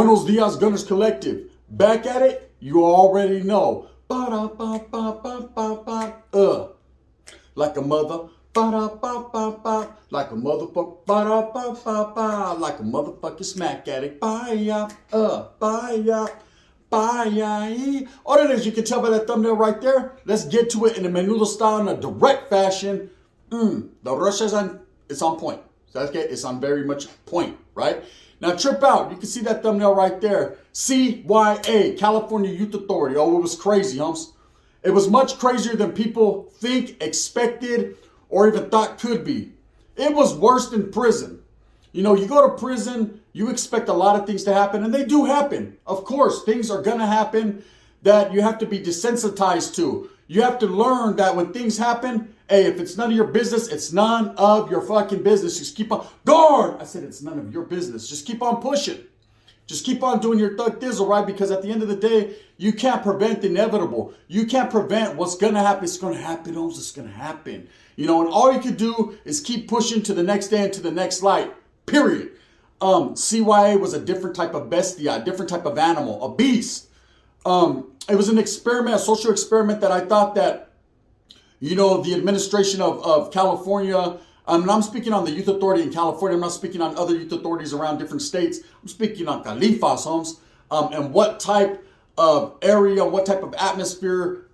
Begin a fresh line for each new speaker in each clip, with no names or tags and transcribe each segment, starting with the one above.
Buenos Dias Gunners Collective. Back at it, you already know. Ba-da-ba-ba-ba-ba-ba. Like a mother. Ba-da-ba-ba-ba. Like a motherfucker. Ba-da-ba-ba-ba. Like a motherfucking smack addict. Bye-ya. Bye-ya. Bye-ya. Órale, as you can tell by that thumbnail right there, let's get to it in a menudo style in a direct fashion. The Russia's it's on point. So that's it's on very much point, right? Now trip out. You can see that thumbnail right there. C.Y.A, California Youth Authority. Oh, it was crazy, humps. It was much crazier than people think, expected, or even thought could be. It was worse than prison. You know, you go to prison, you expect a lot of things to happen, and they do happen. Of course, things are going to happen that you have to be desensitized to. You have to learn that when things happen, hey, if it's none of your business, it's none of your fucking business. Just keep on, guard! I said it's none of your business. Just keep on pushing. Just keep on doing your thug thizzle, right? Because at the end of the day, you can't prevent the inevitable. You can't prevent what's going to happen. It's going to happen. It's going to happen. You know, and all you can do is keep pushing to the next day and to the next light. Period. C.Y.A was a different type of bestia, a different type of animal, a beast. It was an experiment, a social experiment that I thought that, you know, the administration of California, I'm speaking on the youth authority in California. I'm not speaking on other youth authorities around different states. I'm speaking on Califas, homes, and what type of area, what type of atmosphere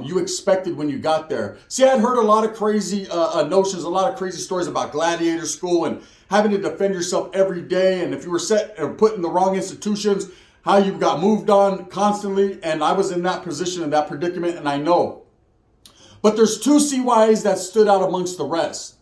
you expected when you got there. See, I had heard a lot of crazy notions, a lot of crazy stories about gladiator school and having to defend yourself every day. And if you were set or put in the wrong institutions, how you got moved on constantly. And I was in that position, in that predicament, and I know. But there's two C.Y.As that stood out amongst the rest.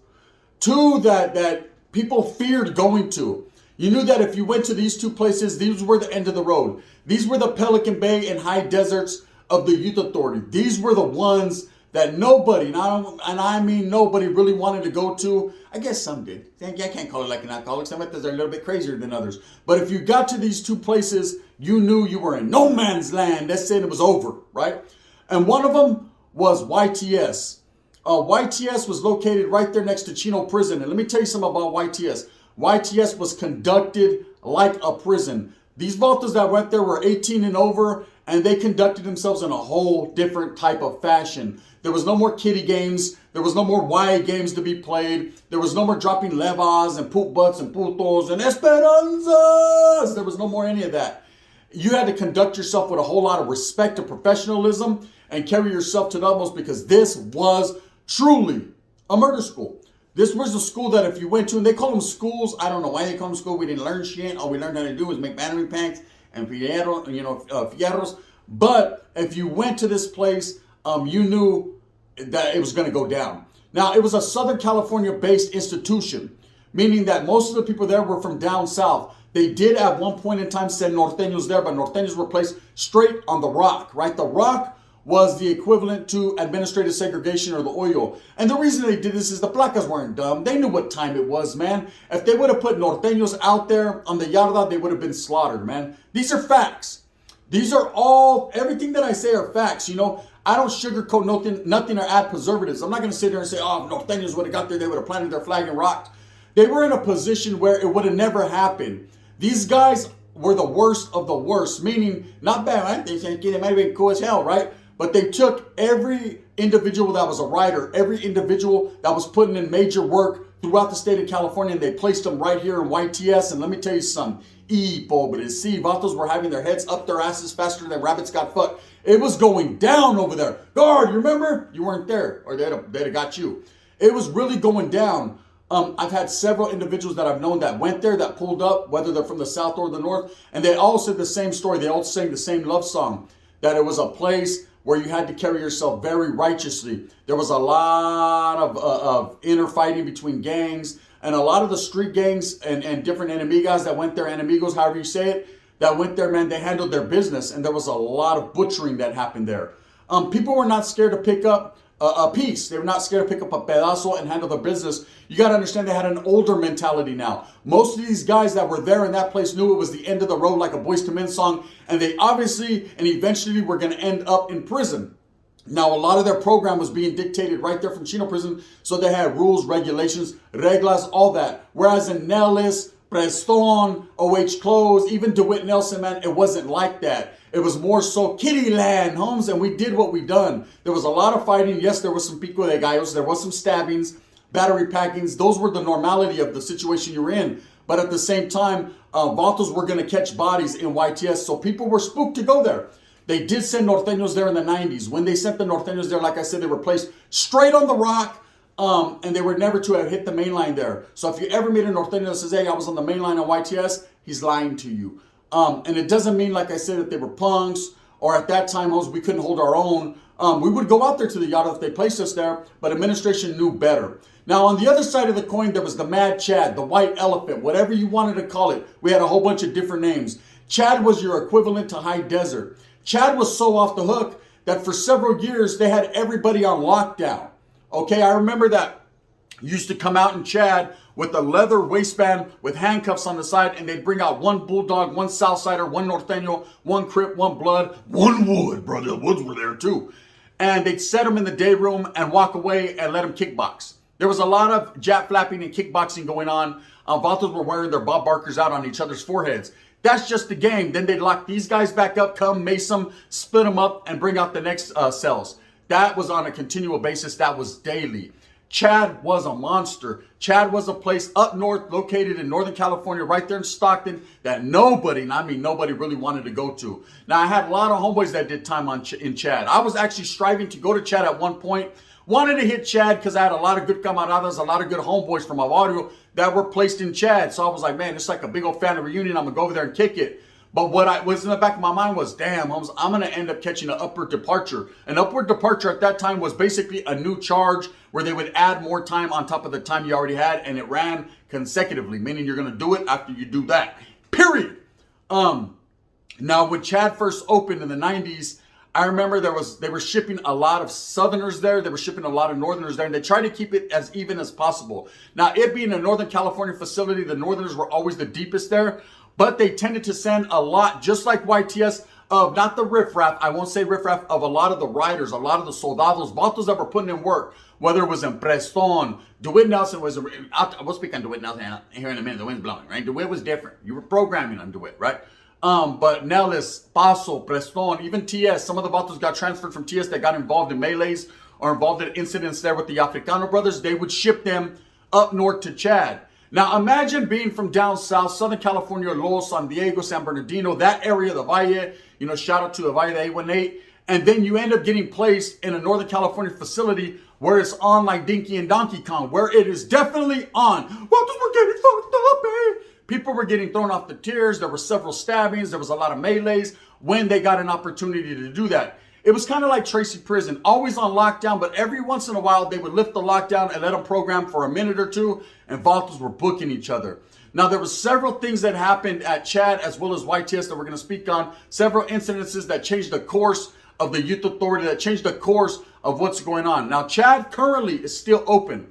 Two that people feared going to. You knew that if you went to these two places, these were the end of the road. These were the Pelican Bay and high deserts of the youth authority. These were the ones that nobody, and I mean nobody, really wanted to go to. I guess some did. I can't call it like an alcoholic. Some of they're a little bit crazier than others. But if you got to these two places, you knew you were in no man's land. That's saying it was over, right? And one of them was YTS. YTS was located right there next to Chino Prison. And let me tell you something about YTS. YTS was conducted like a prison. These vaulters that went there were 18 and over, and they conducted themselves in a whole different type of fashion. There was no more kiddie games. There was no more Y games to be played. There was no more dropping levas and poop butts and putos and esperanzas. There was no more any of that. You had to conduct yourself with a whole lot of respect and professionalism and carry yourself to the utmost, because this was truly a murder school. This was a school that if you went to, and they call them schools, I don't know why they call them school. We didn't learn shit. All we learned how to do was make battery packs and fierros. But if you went to this place, you knew that it was going to go down. Now, it was a Southern California-based institution, meaning that most of the people there were from down south. They did at one point in time send norteños there, but norteños were placed straight on the rock, right? The rock was the equivalent to administrative segregation or the oil. And the reason they did this is the placas weren't dumb. They knew what time it was, man. If they would have put norteños out there on the yarda, they would have been slaughtered, man. These are facts. These are all, everything that I say are facts, you know. I don't sugarcoat nothing or add preservatives. I'm not going to sit there and say, oh, if norteños would have got there, they would have planted their flag and rocked. They were in a position where it would have never happened. These guys were the worst of the worst, meaning not bad, right? They might have been cool as hell, right? But they took every individual that was a writer, every individual that was putting in major work throughout the state of California, and they placed them right here in YTS. And let me tell you something. Pobres, see, vatos were having their heads up their asses faster than rabbits got fucked. It was going down over there. Guard, you remember? You weren't there, or they'd have got you. It was really going down. I've had several individuals that I've known that went there, that pulled up, whether they're from the south or the north, and they all said the same story. They all sang the same love song, that it was a place where you had to carry yourself very righteously. There was a lot of inner fighting between gangs, and a lot of the street gangs and different enemigas that went there, enemigos, however you say it, that went there, man, they handled their business, and there was a lot of butchering that happened there. People were not scared to pick up a piece. They were not scared to pick up a pedazo and handle their business. You got to understand they had an older mentality now. Most of these guys that were there in that place knew it was the end of the road, like a Boyz II Men song, and they obviously and eventually were going to end up in prison. Now, a lot of their program was being dictated right there from Chino Prison, so they had rules, regulations, reglas, all that. Whereas in Nellis, Preston, OH Clothes, even DeWitt Nelson, man, it wasn't like that. It was more so kitty land, Holmes, and we did what we done. There was a lot of fighting. Yes, there was some pico de gallos. There was some stabbings, battery packings. Those were the normality of the situation you were in. But at the same time, vatos were going to catch bodies in YTS, so people were spooked to go there. They did send norteños there in the 90s. When they sent the norteños there, like I said, they were placed straight on the rock, and they were never to have hit the main line there. So if you ever meet a norteño that says, hey, I was on the main line on YTS, he's lying to you. And it doesn't mean, like I said, that they were punks, or at that time, we couldn't hold our own. We would go out there to the yacht if they placed us there, but administration knew better. Now, on the other side of the coin, there was the Mad Chad, the White Elephant, whatever you wanted to call it. We had a whole bunch of different names. Chad was your equivalent to High Desert. Chad was so off the hook that for several years, they had everybody on lockdown. Okay, I remember that. Used to come out in Chad with a leather waistband with handcuffs on the side, and they'd bring out one Bulldog, one Southsider, one Norteño, one Crip, one Blood, one Wood. Brother, the Woods were there too. And they'd set them in the day room and walk away and let them kickbox. There was a lot of jab flapping and kickboxing going on. Vatos were wearing their Bob Barkers out on each other's foreheads. That's just the game. Then they'd lock these guys back up, come, mace them, split them up, and bring out the next cells. That was on a continual basis. That was daily. Chad was a monster. Chad was a place up north, located in Northern California, right there in Stockton, that nobody, and I mean nobody, really wanted to go to. Now, I had a lot of homeboys that did time in Chad. I was actually striving to go to Chad at one point. Wanted to hit Chad because I had a lot of good camaradas, a lot of good homeboys from my barrio that were placed in Chad. So I was like, man, it's like a big old family reunion. I'm going to go over there and kick it. But what was in the back of my mind was, damn, Holmes, I'm going to end up catching an upward departure. An upward departure at that time was basically a new charge where they would add more time on top of the time you already had, and it ran consecutively, meaning you're going to do it after you do that. Period. Now, when Chad first opened in the 90s, I remember they were shipping a lot of Southerners there. They were shipping a lot of Northerners there, and they tried to keep it as even as possible. Now, it being a Northern California facility, the Northerners were always the deepest there, but they tended to send a lot, just like YTS, of not the riffraff, I won't say riffraff, of a lot of the riders, a lot of the soldados, vatos that were putting in work, whether it was in Preston. DeWitt Nelson was, we'll speak on DeWitt Nelson here in a minute, the wind's blowing, right? DeWitt was different. You were programming on DeWitt, right? But Nellis, Paso, Preston, even TS, some of the vatos got transferred from TS that got involved in melees or involved in incidents there with the Africano brothers. They would ship them up north to Chad. Now imagine being from down south, Southern California, Los, San Diego, San Bernardino, that area, the Valle, shout out to the Valle, the 818, and then you end up getting placed in a Northern California facility where it's on like Dinky and Donkey Kong, where it is definitely on. Vatos were getting fucked up, eh? People were getting thrown off the tiers. There were several stabbings. There was a lot of melees when they got an opportunity to do that. It was kind of like Tracy Prison, always on lockdown, but every once in a while they would lift the lockdown and let them program for a minute or two, and vatos were booking each other. Now, there were several things that happened at Chad as well as YTS that we're going to speak on, several incidences that changed the course of the youth authority, that changed the course of what's going on. Now, Chad currently is still open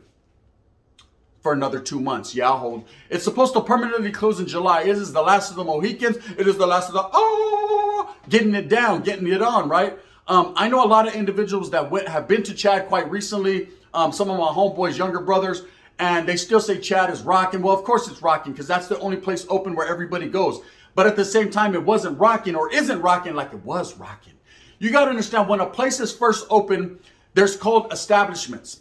for another 2 months. Yeah, I'll hold. It's supposed to permanently close in July. It is the last of the Mohicans. It is the last of the, getting it down, getting it on, right? I know a lot of individuals that have been to Chad quite recently. Some of my homeboys, younger brothers, and they still say Chad is rocking. Well, of course it's rocking because that's the only place open where everybody goes. But at the same time, it wasn't rocking or isn't rocking like it was rocking. You got to understand, when a place is first open, there's called establishments.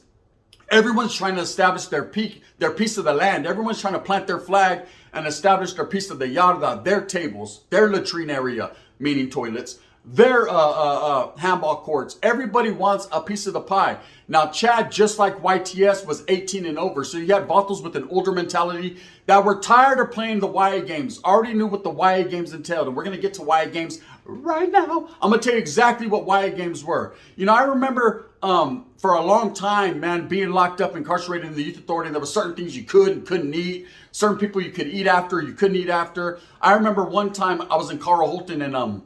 Everyone's trying to establish their piece of the land. Everyone's trying to plant their flag and establish their piece of the yarda, their tables, their latrine area, meaning toilets, their handball courts. Everybody wants a piece of the pie. Now, Chad, just like YTS, was 18 and over. So you had vatos with an older mentality that were tired of playing the Y.A games, already knew what the Y.A games entailed. And we're going to get to Y.A games right now. I'm going to tell you exactly what Y.A games were. I remember for a long time, man, being locked up, incarcerated in the youth authority. There were certain things you could and couldn't eat. Certain people you could eat after, you couldn't eat after. I remember one time I was in Carl Holton, and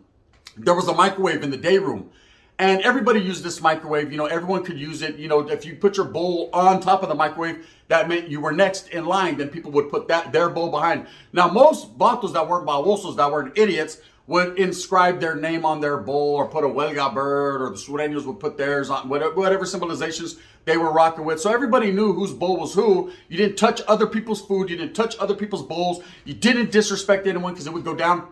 there was a microwave in the day room. And everybody used this microwave. Everyone could use it. If you put your bowl on top of the microwave, that meant you were next in line. Then people would put their bowl behind. Now, most vatos that weren't babosos, that weren't idiots, would inscribe their name on their bowl or put a huelga bird, or the sureños would put theirs on, whatever symbolizations they were rocking with. So everybody knew whose bowl was who. You didn't touch other people's food. You didn't touch other people's bowls. You didn't disrespect anyone because it would go down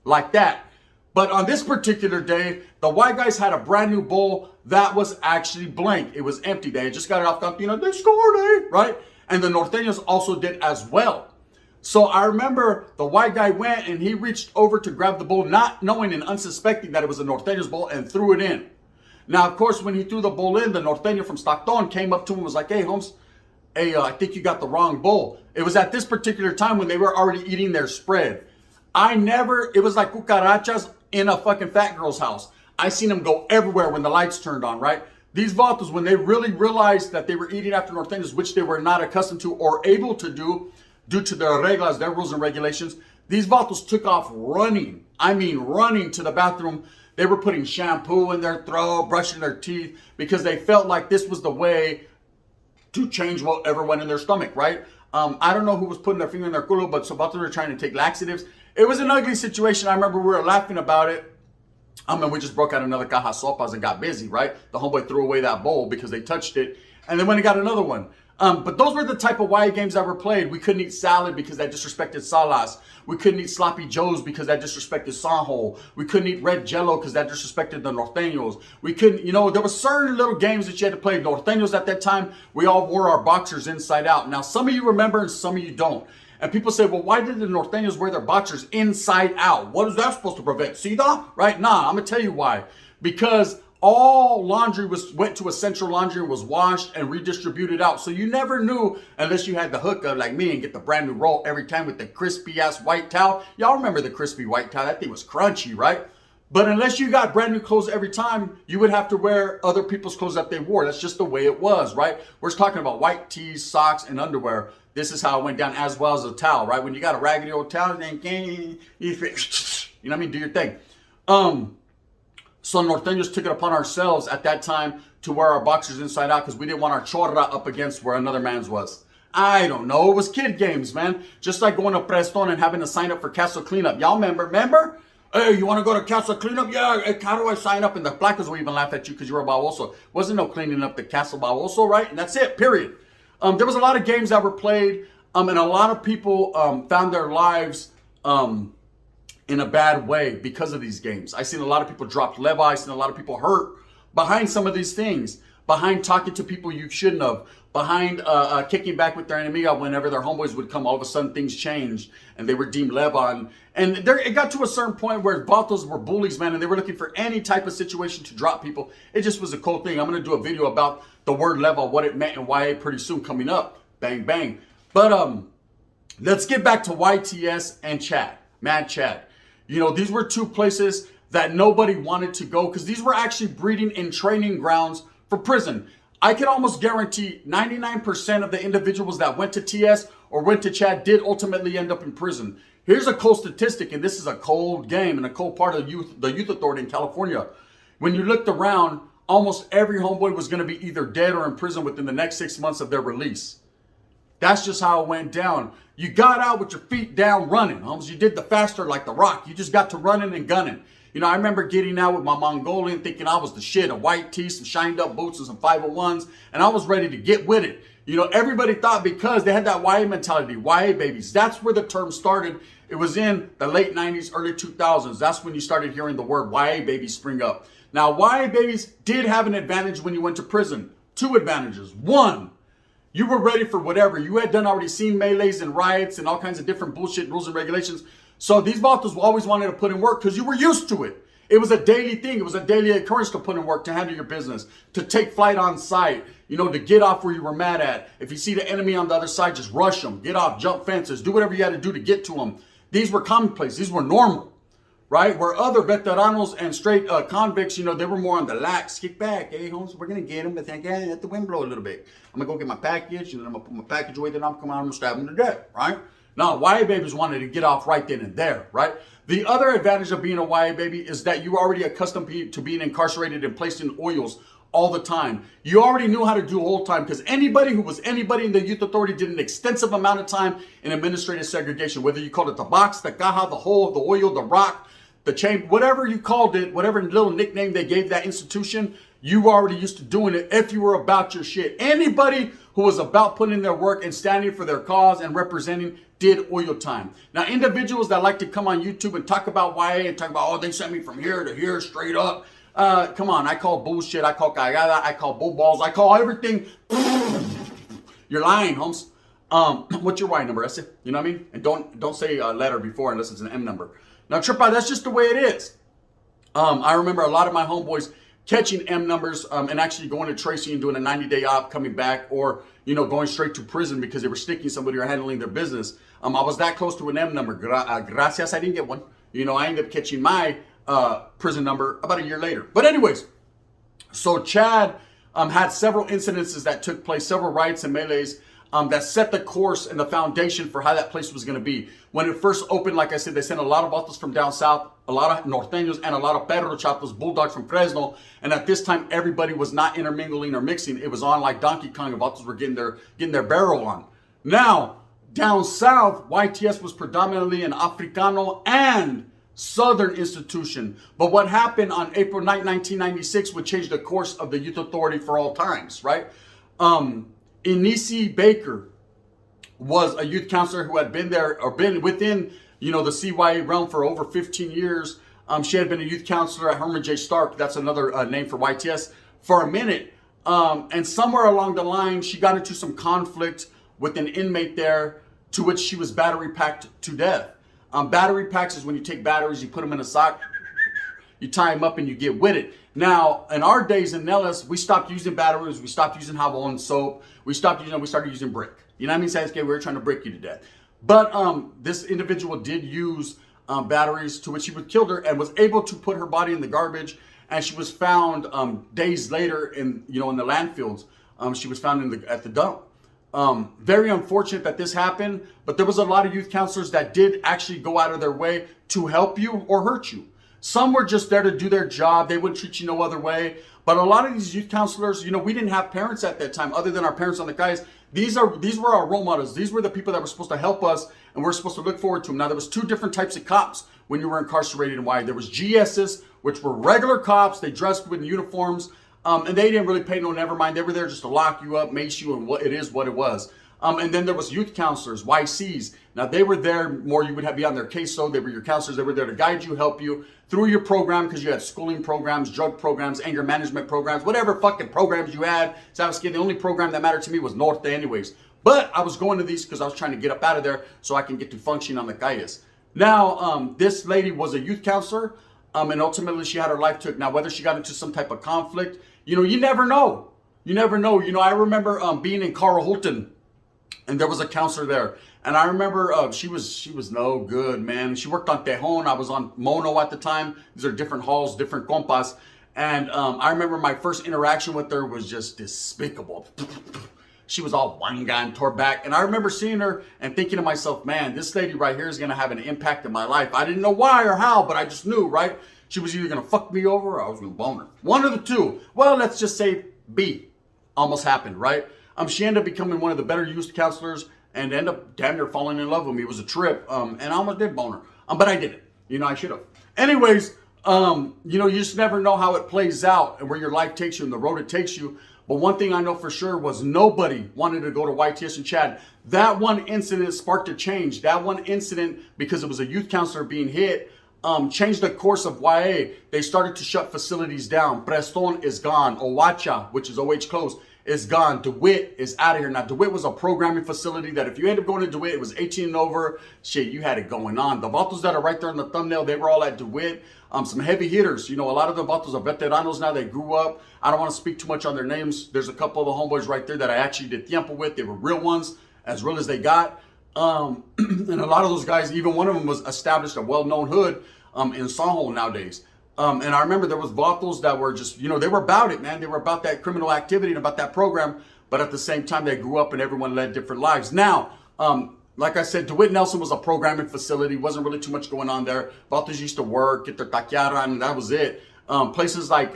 like that. But on this particular day, the white guys had a brand new bowl that was actually blank. It was empty. They had just got it off the, they scored, right? And the norteños also did as well. So I remember the white guy went and he reached over to grab the bowl, not knowing and unsuspecting that it was a norteño's bowl, and threw it in. Now, of course, when he threw the bowl in, the norteño from Stockton came up to him and was like, hey, Holmes, hey, I think you got the wrong bowl. It was at this particular time when they were already eating their spread. It was like cucarachas in a fucking fat girl's house. I seen them go everywhere when the lights turned on, right? These vatos, when they really realized that they were eating after norteños, which they were not accustomed to or able to do due to their reglas, their rules and regulations, these vatos took off running. I mean, running to the bathroom. They were putting shampoo in their throat, brushing their teeth, because they felt like this was the way to change whatever went in their stomach, right? I don't know who was putting their finger in their culo, but some vatos were trying to take laxatives. It was an ugly situation. I remember we were laughing about it. We just broke out another caja sopas and got busy, right? The homeboy threw away that bowl because they touched it, and then went and got another one. But those were the type of Y games that were played. We couldn't eat salad because that disrespected salas. We couldn't eat sloppy joes because that disrespected sanjo. We couldn't eat red jello because that disrespected the norteños. We couldn't, there were certain little games that you had to play. Norteños at that time, we all wore our boxers inside out. Now, some of you remember and some of you don't. And people say, well, why did the norteños wear their boxers inside out? What is that supposed to prevent? SIDA? Right? Nah, I'm going to tell you why. Because all laundry went to a central laundry and was washed and redistributed out. So you never knew, unless you had the hookup like me and get the brand new roll every time with the crispy ass white towel. Y'all remember the crispy white towel? That thing was crunchy, right? But unless you got brand new clothes every time, you would have to wear other people's clothes that they wore. That's just the way it was, right? We're talking about white tees, socks, and underwear. This is how it went down, as well as a towel, right? When you got a raggedy old towel, then you know what I mean? Do your thing. So norteños took it upon ourselves at that time to wear our boxers inside out because we didn't want our chorra up against where another man's was. I don't know. It was kid games, man. Just like going to Preston and having to sign up for castle cleanup. Y'all remember? Hey, you want to go to castle cleanup? Yeah. Hey, how do I sign up? And the blackers will even laugh at you because you're a baboso. Wasn't no cleaning up the castle baboso, right? And that's it, period. There was a lot of games that were played, and a lot of people found their lives in a bad way because of these games. I seen a lot of people drop leva. I seen a lot of people hurt behind some of these things, behind talking to people you shouldn't have, behind kicking back with their enemiga whenever their homeboys would come. All of a sudden things changed and they were deemed leva. And it got to a certain point where vatos were bullies, man, and they were looking for any type of situation to drop people. It just was a cool thing. I'm going to do a video about the word leva, what it meant, and YA pretty soon coming up. Bang, bang. But let's get back to YTS and Chad, Mad Chad. These were two places that nobody wanted to go because these were actually breeding and training grounds for prison. I can almost guarantee 99% of the individuals that went to TS or went to Chad did ultimately end up in prison. Here's a cold statistic, and this is a cold game and a cold part of the youth authority in California. When you looked around, almost every homeboy was going to be either dead or in prison within the next 6 months of their release. That's just how it went down. You got out with your feet down running, homes. You did the faster like The Rock. You just got to running and gunning. I remember getting out with my Mongolian thinking I was the shit, a white tee, some shined up boots and some 501s, and I was ready to get with it. Everybody thought because they had that YA mentality, YA babies. That's where the term started. It was in the late 90s, early 2000s. That's when you started hearing the word YA babies spring up. Now, YA babies did have an advantage when you went to prison. 2 advantages. 1, you were ready for whatever. You had already seen melees and riots and all kinds of different bullshit rules and regulations. So these vatos always wanted to put in work because you were used to it. It was a daily thing. It was a daily occurrence to put in work, to handle your business, to take flight on sight, to get off where you were mad at. If you see the enemy on the other side, just rush them, get off, jump fences, do whatever you had to do to get to them. These were commonplace. These were normal, right? Where other veteranos and straight convicts, they were more on the lax, kick back. Hey, Holmes, we're going to get them, but then let the wind blow a little bit. I'm going to go get my package, and then I'm going to put my package away, then I'm going to come out and I'm going to stab them to death, right? Now, YA babies wanted to get off right then and there, right? The other advantage of being a YA baby is that you already accustomed to being incarcerated and placed in oils all the time. You already knew how to do whole time because anybody who was anybody in the youth authority did an extensive amount of time in administrative segregation, whether you call it the box, the caja, the hole, the oil, the rock. the chamber, whatever you called it, whatever little nickname they gave that institution, you were already used to doing it if you were about your shit. Anybody who was about putting in their work and standing for their cause and representing did oil time. Now, individuals that like to come on YouTube and talk about Y.A. and talk about, oh, they sent me from here to here straight up. Come on, I call bullshit, I call cagada, I call bull balls, I call everything. You're lying, Holmes. What's your Y number? That's it. You know what I mean? And don't say a letter before unless it's an M number. Now, trip out, that's just the way it is. I remember a lot of my homeboys catching M numbers and actually going to Tracy and doing a 90-day op, coming back, or going straight to prison because they were sticking somebody or handling their business. I was that close to an M number. Gracias, I didn't get one. I ended up catching my prison number about a year later. But anyways, so Chad had several incidences that took place, several riots and melees that set the course and the foundation for how that place was going to be. When it first opened, like I said, they sent a lot of vatos from down south, a lot of norteños, and a lot of perro chatos, bulldogs from Fresno. And at this time, everybody was not intermingling or mixing. It was on like Donkey Kong, and vatos were getting their barrel on. Now, down south, YTS was predominantly an Africano and Southern institution. But what happened on April 9, 1996 would change the course of the Youth Authority for all times, right? Inisi Baker was a youth counselor who had been there or been within, the C.Y.A. realm for over 15 years. She had been a youth counselor at Herman J. Stark. That's another name for YTS for a minute. And somewhere along the line, she got into some conflict with an inmate there, to which she was battery packed to death. Battery packs is when you take batteries, you put them in a sock, you tie them up, and you get with it. Now, in our days in Nellis, we stopped using batteries, we stopped using Hobble and soap, we started using brick. You know what I mean? Sasuke, we were trying to brick you to death. But this individual did use batteries, to which he would kill her and was able to put her body in the garbage. And she was found days later in the landfills. She was found at the dump. Very unfortunate that this happened, but there was a lot of youth counselors that did actually go out of their way to help you or hurt you. Some were just there to do their job. They wouldn't treat you no other way. But a lot of these youth counselors, we didn't have parents at that time other than our parents on the guys. These were our role models. These were the people that were supposed to help us, and we're supposed to look forward to them. Now, there was two different types of cops when you were incarcerated in Hawaii. There was GSs, which were regular cops. They dressed with uniforms, and they didn't really pay no never mind. They were there just to lock you up, mace you, and what it was. And then there was youth counselors, YCs. Now, they were there more, you would be on their case, so they were your counselors. They were there to guide you, help you through your program, because you had schooling programs, drug programs, anger management programs, whatever fucking programs you had. Sasuke, the only program that mattered to me was Norte anyways. But I was going to these because I was trying to get up out of there so I can get to function on the calles. Now, this lady was a youth counselor, and ultimately she had her life took. Now, whether she got into some type of conflict, you never know. You never know. I remember being in Carl Holton, and there was a counselor there. And I remember she was no good, man. She worked on Tejon. I was on Mono at the time. These are different halls, different compas. And I remember my first interaction with her was just despicable. She was all wanga and tore back. And I remember seeing her and thinking to myself, man, this lady right here is going to have an impact in my life. I didn't know why or how, but I just knew, right? She was either going to fuck me over or I was going to bone her. One of the two. Well, let's just say B. Almost happened, right? She ended up becoming one of the better youth counselors and ended up damn near falling in love with me. It was a trip. And I almost did bone her. But I didn't. I should have. Anyways, you just never know how it plays out and where your life takes you and the road it takes you. But one thing I know for sure was nobody wanted to go to YTS and Chad. That one incident sparked a change. That one incident, because it was a youth counselor being hit, changed the course of YA. They started to shut facilities down. Preston is gone. Owacha, which is OH closed, is gone. DeWitt is out of here. Now, DeWitt was a programming facility that if you ended up going to DeWitt, it was 18 and over. Shit, you had it going on. The vatos that are right there in the thumbnail, they were all at DeWitt. Some heavy hitters. A lot of the vatos are veteranos now. They grew up. I don't want to speak too much on their names. There's a couple of the homeboys right there that I actually did tiempo with. They were real ones, as real as they got. And a lot of those guys, even one of them was established a well-known hood in Sanjo nowadays. And I remember there was vatos that were just, they were about it, man. They were about that criminal activity and about that program. But at the same time, they grew up and everyone led different lives. Now, like I said, DeWitt Nelson was a programming facility. Wasn't really too much going on there. Vatos used to work, get their taquiara, and that was it. Places like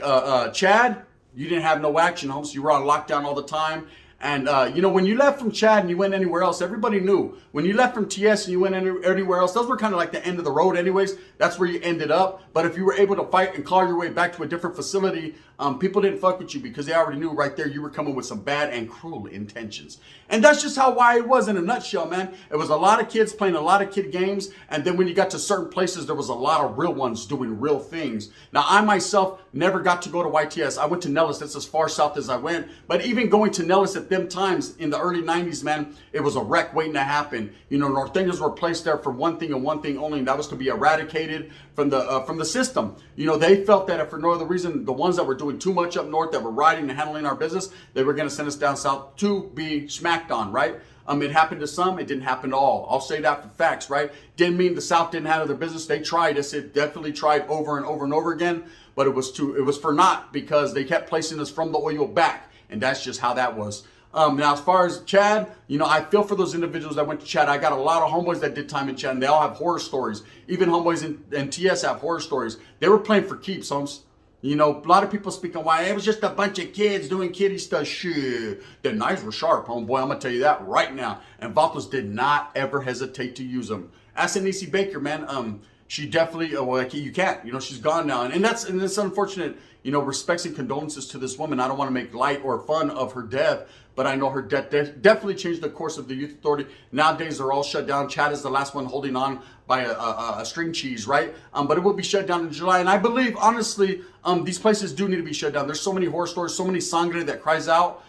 Chad, you didn't have no action, homes. You were on lockdown all the time. And, you know, when you left from Chad and you went anywhere else, everybody knew. When you left from TS and you went anywhere else, those were kind of like the end of the road anyways. That's where you ended up. But if you were able to fight and claw your way back to a different facility, people didn't fuck with you because they already knew right there you were coming with some bad and cruel intentions. And that's just how Y.A was in a nutshell, man. It was a lot of kids playing a lot of kid games. And then when you got to certain places, there was a lot of real ones doing real things. Now, I myself never got to go to YTS. I went to Nellis. That's as far south as I went. But even going to Nellis at them times in the early 90s, man, it was a wreck waiting to happen. You know, Norteños were placed there for one thing and one thing only, and that was to be eradicated from the system. You know, they felt that if for no other reason, the ones that were doing too much up north, that were riding and handling our business, they were going to send us down south to be smacked on, right? It happened to some, it didn't happen to all. I'll say that for facts, right? Didn't mean the South didn't handle their business. They tried us. It definitely tried over and over and over again, but it was for naught because they kept placing us from the oil back. And that's just how that was. Now, as far as Chad, you know, I feel for those individuals that went to Chad. I got a lot of homeboys that did time in Chad, and they all have horror stories. Even homeboys in TS have horror stories. They were playing for keeps, homes. You know, a lot of people speak on why it was just a bunch of kids doing kiddie stuff. Shit, the knives were sharp, homeboy. I'm gonna tell you that right now. And Vatos did not ever hesitate to use them. Ask Anisi Baker, man. She definitely, well, you can't. You know, she's gone now, and that's unfortunate. You know, respects and condolences to this woman. I don't want to make light or fun of her death, but I know her death definitely changed the course of the youth authority. Nowadays, they're all shut down. Chad is the last one holding on by a string cheese, right? But it will be shut down in July. And I believe, honestly, these places do need to be shut down. There's so many horror stories, so many sangre that cries out.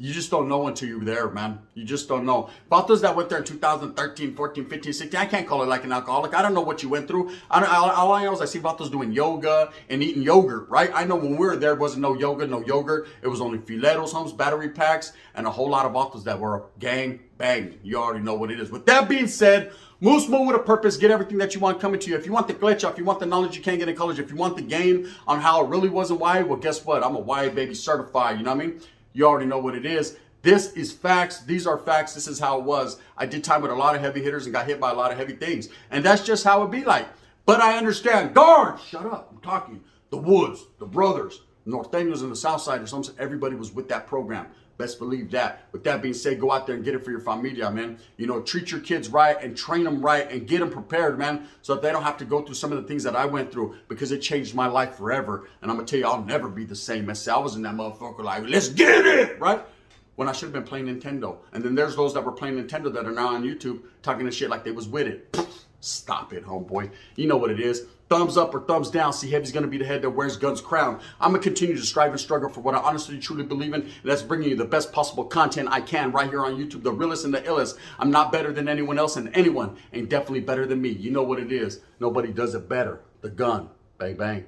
You just don't know until you're there, man. You just don't know. About those that went there in 2013, 14, 15, 16, I can't call it like an alcoholic. I don't know what you went through. All I know is I see Vatos doing yoga and eating yogurt, right? I know when we were there, wasn't no yoga, no yogurt. It was only fileros, homes, battery packs, and a whole lot of Vatos that were gang banging. You already know what it is. With that being said, Moose Moon with a purpose. Get everything that you want coming to you. If you want the glitch, if you want the knowledge you can't get in college, if you want the game on how it really was and why, well, guess what? I'm a Y baby certified. You know what I mean? You already know what it is. This is facts. These are facts. This is how it was. I did time with a lot of heavy hitters and got hit by a lot of heavy things. And that's just how it be like. But I understand. Guard! Shut up. I'm talking. The Woods, the Brothers, Norteños in the South Side, or something. Everybody was with that program. Best believe that. With that being said, go out there and get it for your familia, man. You know, treat your kids right and train them right and get them prepared, man, so that they don't have to go through some of the things that I went through, because it changed my life forever. And I'm going to tell you, I'll never be the same. I was in that motherfucker like, let's get it, right? When I should have been playing Nintendo. And then there's those that were playing Nintendo that are now on YouTube talking to shit like they was with it. Stop it, homeboy. You know what it is. Thumbs up or thumbs down. See, Heavy's going to be the head that wears Gun's crown. I'm going to continue to strive and struggle for what I honestly, truly believe in. And that's bringing you the best possible content I can right here on YouTube. The realest and the illest. I'm not better than anyone else, and anyone ain't definitely better than me. You know what it is. Nobody does it better. The Gun. Bang, bang.